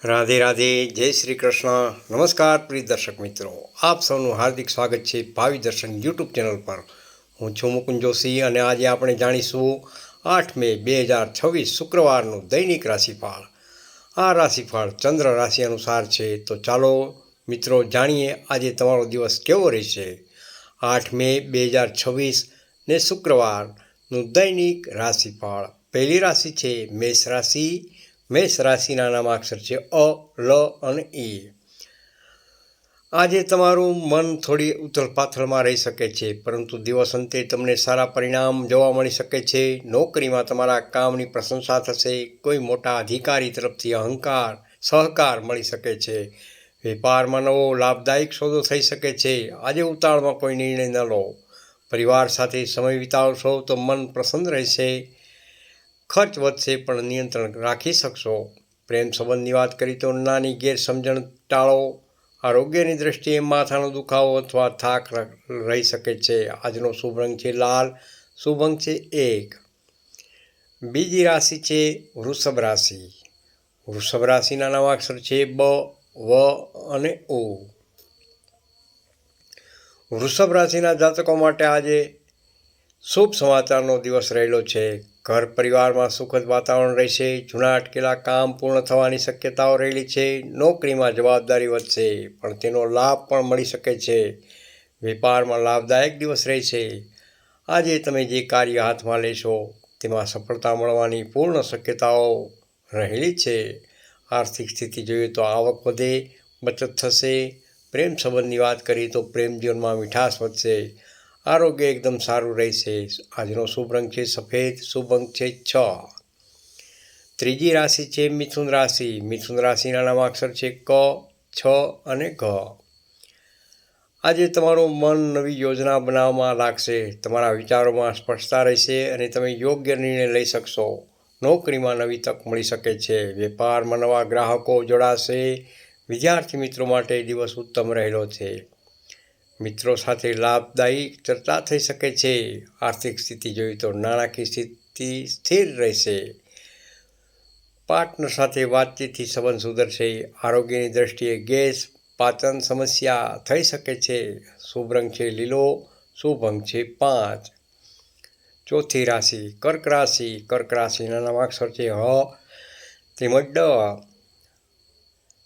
રાધે રાધે, જય શ્રી કૃષ્ણ. નમસ્કાર પ્રિય દર્શક મિત્રો, આપ સૌનું હાર્દિક સ્વાગત છે ભાવિ દર્શન યુટ્યુબ ચેનલ પર. હું છું મુકુંદ જોશી અને આજે આપણે જાણીશું 8 મે 2026 શુક્રવારનું દૈનિક રાશિફળ. આ રાશિફળ ચંદ્ર રાશિ અનુસાર છે. તો ચાલો મિત્રો જાણીએ આજે તમારો દિવસ કેવો રહેશે. 8 મે 2026 ને શુક્રવારનું દૈનિક રાશિફળ. પહેલી રાશિ છે મેષ રાશિ. મેષ રાશિના નામાક્ષર છે અ, લ અને ઈ. આજે તમારું મન થોડી ઉથલપાથલમાં રહી શકે છે, પરંતુ દિવસ અંતે તમને સારા પરિણામ જોવા મળી શકે છે. નોકરીમાં તમારા કામની પ્રશંસા થશે. કોઈ મોટા અધિકારી તરફથી સહકાર મળી શકે છે. વેપારમાં નવો લાભદાયક સોદો થઈ શકે છે. આજે ઉતાવળમાં કોઈ નિર્ણય ન લો. પરિવાર સાથે સમય વિતાવશો તો મન પ્રસન્ન રહેશે. ખર્ચ વધશે પણ નિયંત્રણ રાખી શકશો. પ્રેમ સંબંધની વાત કરી તો નાની ગેરસમજણ ટાળો. આરોગ્યની દ્રષ્ટિએ માથાનો દુખાવો અથવા થાક રહી શકે છે. આજનો શુભ રંગ છે લાલ. શુભ અંક છે 1. બીજી રાશિ છે વૃષભ રાશિ. વૃષભ રાશિના નામાક્ષર છે બ, વ અને ઉ. વૃષભ રાશિના જાતકો માટે આજે શુભ સમાચારનો દિવસ રહેલો છે. ઘર પરિવારમાં સુખદ વાતાવરણ રહેશે. જૂના અટકેલા કામ પૂર્ણ થવાની શક્યતાઓ રહેલી છે. નોકરીમાં જવાબદારી વધશે પણ તેનો લાભ પણ મળી શકે છે. વેપારમાં લાભદાયક દિવસ રહેશે. આજે તમે જે કાર્ય હાથમાં લેશો તેમાં સફળતા મળવાની પૂર્ણ શક્યતાઓ રહેલી છે. આર્થિક સ્થિતિ જોઈએ તો આવક વધે, બચત થશે. પ્રેમ સંબંધની વાત કરીએ તો પ્રેમ જીવનમાં મીઠાશ વધશે. આરોગ્ય એકદમ સારું રહેશે. આજનો શુભ રંગ છે સફેદ. શુભ અંક છે 6. ત્રીજી રાશિ છે મિથુન રાશિ. મિથુન રાશિના નામાક્ષર છે ક, છ અને ઘ. આજે તમારું મન નવી યોજના બનાવવામાં લાગશે. તમારા વિચારોમાં સ્પષ્ટતા રહેશે અને તમે યોગ્ય નિર્ણય લઈ શકશો. નોકરીમાં નવી તક મળી શકે છે. વેપારમાં નવા ગ્રાહકો જોડાશે. વિદ્યાર્થી મિત્રો માટે દિવસ ઉત્તમ રહેલો છે. મિત્રો સાથે લાભદાયી ચર્ચા થઈ શકે છે. આર્થિક સ્થિતિ જોઈએ તો નાણાકીય સ્થિતિ સ્થિર રહેશે. પાર્ટનર સાથે વાતચીતથી સંબંધ સુધરશે. આરોગ્યની દ્રષ્ટિએ ગેસ, પાચન સમસ્યા થઈ શકે છે. શુભ રંગ છે લીલો. શુભ અંક છે 5. ચોથી રાશિ કર્ક રાશિ. કર્ક રાશિના નામાક્ષર છે હ તેમજ ડ.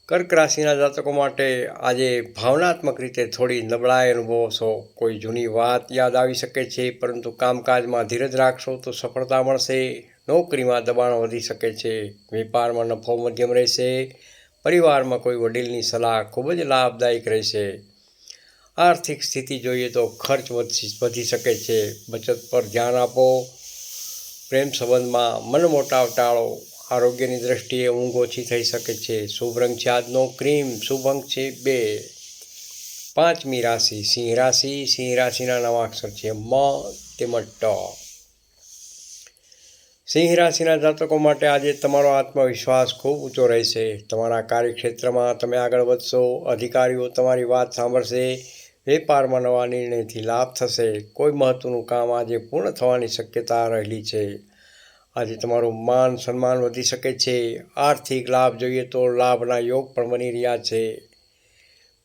કર્ક રાશિના જાતકો માટે આજે ભાવનાત્મક રીતે થોડી નબળાઈ અનુભવશો. કોઈ જૂની વાત યાદ આવી શકે છે, પરંતુ કામકાજમાં ધીરજ રાખશો તો સફળતા મળશે. નોકરીમાં દબાણ વધી શકે છે. વેપારમાં નફો મધ્યમ રહેશે. પરિવારમાં કોઈ વડીલની સલાહ ખૂબ જ લાભદાયક રહેશે. આર્થિક સ્થિતિ જોઈએ તો ખર્ચ વધી શકે છે. બચત પર ધ્યાન આપો. પ્રેમ સંબંધમાં મનમોટાવ ટાળો. આરોગ્યની દ્રષ્ટિએ ઊંઘ ઓછી થઈ શકે છે. શુભ રંગ છે આજનો ક્રીમ. શુભ અંક છે 2. પાંચમી રાશિ સિંહ રાશિ. સિંહ રાશિના નામાક્ષર છે મ તેમજ ટ. સિંહ રાશિના જાતકો માટે આજે તમારો આત્મવિશ્વાસ ખૂબ ઊંચો રહેશે. તમારા કાર્યક્ષેત્રમાં તમે આગળ વધશો. અધિકારીઓ તમારી વાત સાંભળશે. વેપારમાં નવા નિર્ણયથી લાભ થશે. કોઈ મહત્વનું કામ આજે પૂર્ણ થવાની શક્યતા રહેલી છે. આજે તમારું માન સન્માન વધી શકે છે. આર્થિક લાભ જોઈએ તો લાભના યોગ પણ બની રહ્યા છે.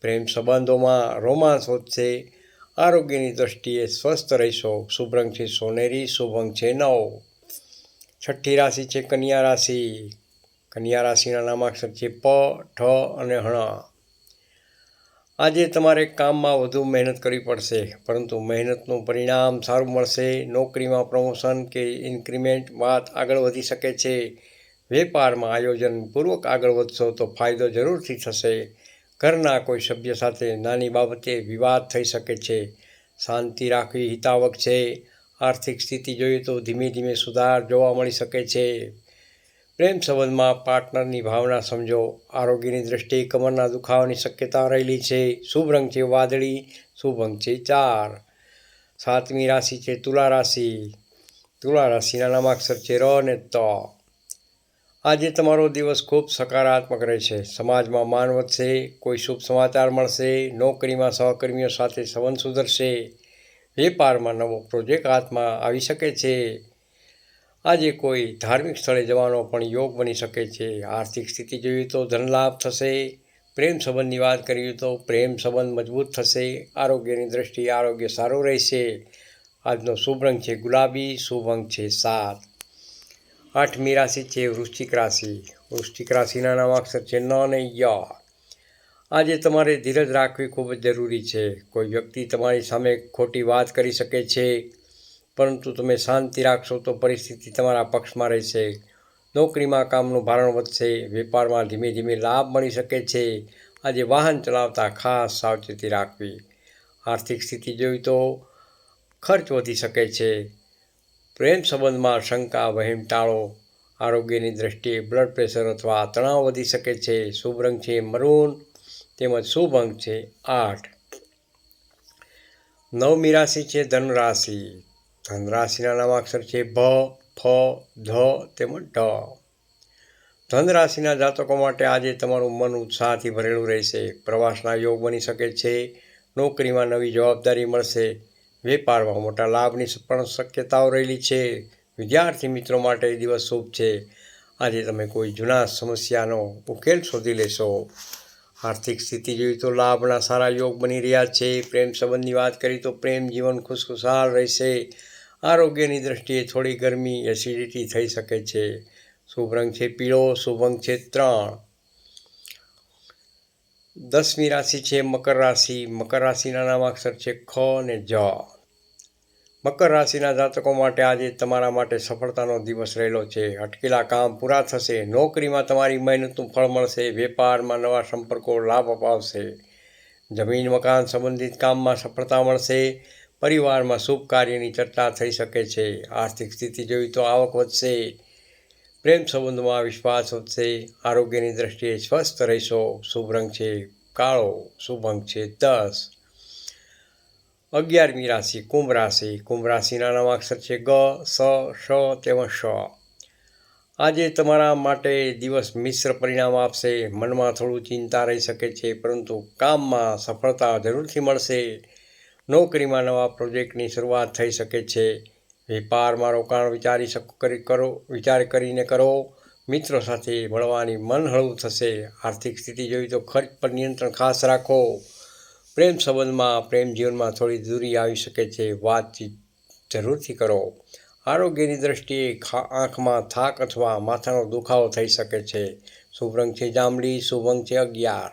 પ્રેમ સંબંધોમાં રોમાંસ વધશે. આરોગ્યની દ્રષ્ટિએ સ્વસ્થ રહેશો. શુભ રંગ છે સોનેરી. શુભ અંક છે 9. છઠ્ઠી રાશિ છે કન્યા રાશિ. કન્યા રાશિના નામાક્ષર છે પ, ઠ અને હણ. આજે તમારે કામમાં વધુ મહેનત કરવી પડશે, પરંતુ મહેનતનું પરિણામ સારું મળશે. નોકરીમાં પ્રમોશન કે ઇન્ક્રીમેન્ટ વાત આગળ વધી શકે છે. વેપારમાં આયોજનપૂર્વક આગળ વધશો તો ફાયદો જરૂરથી થશે. ઘરના કોઈ સભ્ય સાથે નાની બાબતે વિવાદ થઈ શકે છે. શાંતિ રાખવી હિતાવક છે. આર્થિક સ્થિતિ જોઈએ તો ધીમે ધીમે સુધાર જોવા મળી શકે છે. પ્રેમ સંબંધમાં પાર્ટનરની ભાવના સમજો. આરોગ્યની દ્રષ્ટિએ કમરના દુખાવાની શક્યતા રહેલી છે. શુભ રંગ છે વાદળી. શુભ અંક છે 4. સાતમી રાશિ છે તુલા રાશિ. તુલા રાશિના નામાક્ષર છે ર અને ત. આજે તમારો દિવસ ખૂબ સકારાત્મક રહેશે. સમાજમાં માન વધશે. કોઈ શુભ સમાચાર મળશે. નોકરીમાં સહકર્મીઓ સાથે સંબંધ સુધરશે. વેપારમાં નવો પ્રોજેક્ટ હાથમાં આવી શકે છે. આજે કોઈ ધાર્મિક સ્થળે જવાનો પણ યોગ બની શકે છે. આર્થિક સ્થિતિ જોઈએ તો ધન લાભ થશે. પ્રેમ સંબંધની વાત કરીએ તો પ્રેમ સંબંધ મજબૂત થશે. આરોગ્યની દૃષ્ટિએ આરોગ્ય સારું રહેશે. આજનો શુભ રંગ છે ગુલાબી, શુભ અંક છે 7. 8મી રાશિ છે વૃશ્ચિક રાશિ. વૃશ્ચિક રાશિના નામાક્ષર છે ન અને ય. આજે તમારે ધીરજ રાખવી ખૂબ જ જરૂરી છે. કોઈ વ્યક્તિ તમારી સામે ખોટી વાત કરી શકે છે, પરંતુ તમે શાંતિ રાખશો તો પરિસ્થિતિ તમારા પક્ષમાં રહેશે. નોકરીમાં કામનું ભારણ વધશે. વેપારમાં ધીમે ધીમે લાભ મળી શકે છે. આજે વાહન ચલાવતા ખાસ સાવચેતી રાખવી. આર્થિક સ્થિતિ જોઈ તો ખર્ચ વધી શકે છે. પ્રેમ સંબંધમાં શંકા વહેમ ટાળો. આરોગ્યની દ્રષ્ટિએ બ્લડ પ્રેશર અથવા તણાવ વધી શકે છે. શુભ રંગ છે મરૂન તેમજ શુભ અંક છે 8. 9મી રાશિ છે ધન રાશિ. ધન રાશિના નામાક્ષર છે ભ, ફ, ધ તેમજ ઢ. ધન રાશિના જાતકો માટે આજે તમારું મન ઉત્સાહથી ભરેલું રહેશે. પ્રવાસના યોગ બની શકે છે. નોકરીમાં નવી જવાબદારી મળશે. વેપારમાં મોટા લાભની પણ શક્યતાઓ રહેલી છે. વિદ્યાર્થી મિત્રો માટે દિવસ શુભ છે. આજે તમે કોઈ જૂના સમસ્યાનો ઉકેલ શોધી લેશો. આર્થિક સ્થિતિ જોઈએ તો લાભના સારા યોગ બની રહ્યા છે. પ્રેમ સંબંધની વાત કરીએ તો પ્રેમ જીવન ખુશખુશાલ રહેશે. આરોગ્યની દ્રષ્ટિએ થોડી ગરમી, એસિડિટી થઈ શકે છે. શુભ રંગ છે પીળો, શુભ અંક છે 3. 10મી રાશિ છે મકર રાશિ. મકર રાશિના નામાક્ષર છે ખ અને જ. મકર રાશિના જાતકો માટે આજે તમારા માટે સફળતાનો દિવસ રહેલો છે. અટકેલા કામ પૂરા થશે. નોકરીમાં તમારી મહેનતનું ફળ મળશે. વેપારમાં નવા સંપર્કો લાભ અપાવશે. જમીન મકાન સંબંધિત કામમાં સફળતા મળશે. પરિવારમાં શુભ કાર્યની ચર્ચા થઈ શકે છે. આર્થિક સ્થિતિ જોઈએ તો આવક વધશે. પ્રેમ સંબંધમાં વિશ્વાસ વધશે. આરોગ્યની દ્રષ્ટિએ સ્વસ્થ રહેશો. શુભ રંગ છે કાળો, શુભ અંક છે 10. 11મી રાશિ કુંભ રાશિ. કુંભ રાશિના નામાક્ષર છે ગ, સ, શ તેમજ શ. આજે તમારા માટે દિવસ મિશ્ર પરિણામ આપશે. મનમાં થોડું ચિંતા રહી શકે છે, પરંતુ કામમાં સફળતા જરૂરથી મળશે. નોકરીમાં નવા પ્રોજેક્ટની શરૂઆત થઈ શકે છે. વેપારમાં રોકાણ વિચાર કરીને કરો. મિત્રો સાથે મળવાની મન હળવું થશે. આર્થિક સ્થિતિ જોઈ તો ખર્ચ પર નિયંત્રણ ખાસ રાખો. પ્રેમ સંબંધમાં પ્રેમ જીવનમાં થોડી દૂરી આવી શકે છે. વાતચીત જરૂરથી કરો. આરોગ્યની દ્રષ્ટિએ આંખમાં થાક અથવા માથાનો દુખાવો થઈ શકે છે. શુભ રંગ છે જાંબલી, શુભ અંક છે 11.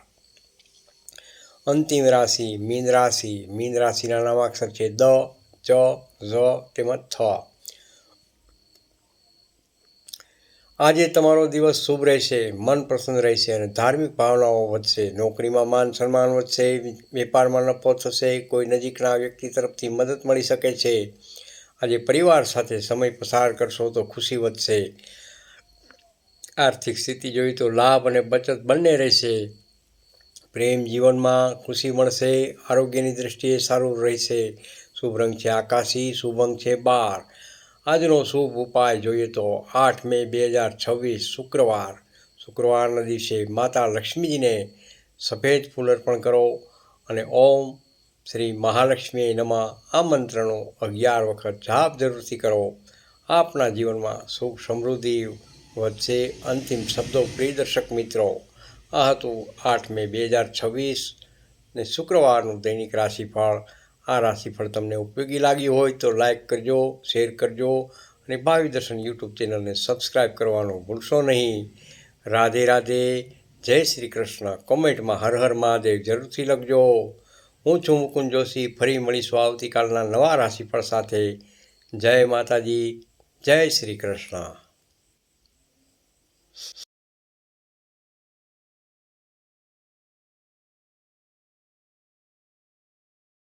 અંતિમ રાશિ મીન રાશિ. મીન રાશિના નામાક્ષર છે દ, ચ, ઝ તેમજ થ. આજે તમારો દિવસ શુભ રહેશે. મન પ્રસન્ન રહેશે અને ધાર્મિક ભાવનાઓ વધશે. નોકરીમાં માન સન્માન વધશે. વેપારમાં નફો થશે. કોઈ નજીકના વ્યક્તિ તરફથી મદદ મળી શકે છે. આજે પરિવાર સાથે સમય પસાર કરશો તો ખુશી વધશે. આર્થિક સ્થિતિ જોઈએ તો લાભ અને બચત બંને રહેશે. પ્રેમ જીવનમાં ખુશી મળશે. આરોગ્યની દ્રષ્ટિએ સારું રહેશે. શુભ રંગ છે આકાશી, શુભ અંક છે 12. આજનો શુભ ઉપાય જોઈએ તો 8 મે 2026 શુક્રવાર. શુક્રવારના દિવસે માતા લક્ષ્મીજીને સફેદ ફૂલ અર્પણ કરો અને ઓમ શ્રી મહાલક્ષ્મી નમઃ આ મંત્રનો 11 વખત જાપ જરૂરથી કરો. આપના જીવનમાં સુખ સમૃદ્ધિ વધશે. અંતિમ શબ્દો પ્રિય દર્શક મિત્રો, આ હતું 8 મે 2026 ને શુક્રવારનું દૈનિક રાશિફળ. આ રાશિફળ તમને ઉપયોગી લાગ્યું હોય તો લાઈક કરજો, શેર કરજો અને ભાવિ દર્શન યુટ્યુબ ચેનલને સબસ્ક્રાઈબ કરવાનું ભૂલશો નહીં. રાધે રાધે, જય શ્રી કૃષ્ણ. કોમેન્ટમાં હર હર મહાદેવ જરૂરથી લખજો. હું છું મુકુંદ જોશી. ફરી મળીશું આવતીકાલના નવા રાશિફળ સાથે. જય માતાજી, જય શ્રી કૃષ્ણ.